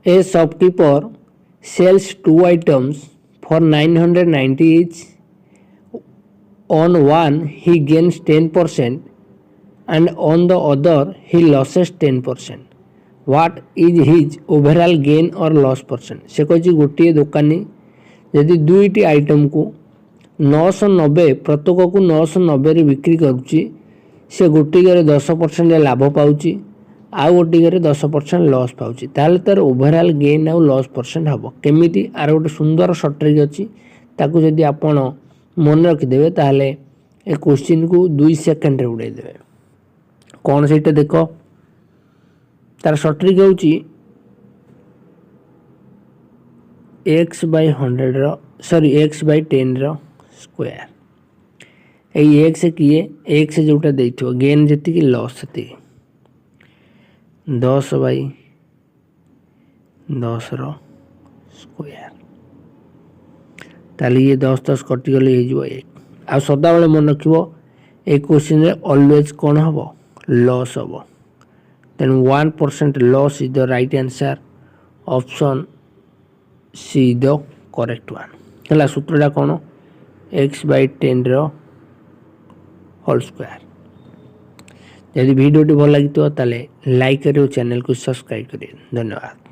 A shopkeeper sells 2 items for 990 each. On one he gains 10% and on the other he loses 10%. What is his overall gain or loss percent? से कह गोटे दुकानी यदि दुईटी item को 990 प्रत्येक को 990 बिक्री करुच्ची से गोटिकर 10% लाभ पाऊँच आउ गोटिकर 10% लॉस पाऊँच ताल तार ओवरऑल गेन आउ लॉस परसेंट हम केमिति आर गोटे सुंदर सर्ट ट्रिक अच्छी ताकू जदि आपण मन रखिदेवे ताहले ए क्वेश्चन को 2 सेकेंड रे उड़ाई देवे कौन सेटा देख तार सर्ट ट्रिक होची x by 100 रो सॉरी x by 10 रो स्क्वायर ए x किए x जोटा देइथो गेन जति कि लॉस जति 10 by 10 रो स्क्वायर ताली ये 10 10 कटि गले हे जो एक आ सदा बेले मन रखिबो ए क्वेश्चन रे ऑलवेज कोन हबो लॉस हबो then 1% loss is the right answer. Option C is the correct one. हला सूत्रटा कौन x by 10 रो होल स्क्वायर। यदि वीडियो भल लगी तो लाइक करियो चैनल को सब्सक्राइब करिए। धन्यवाद।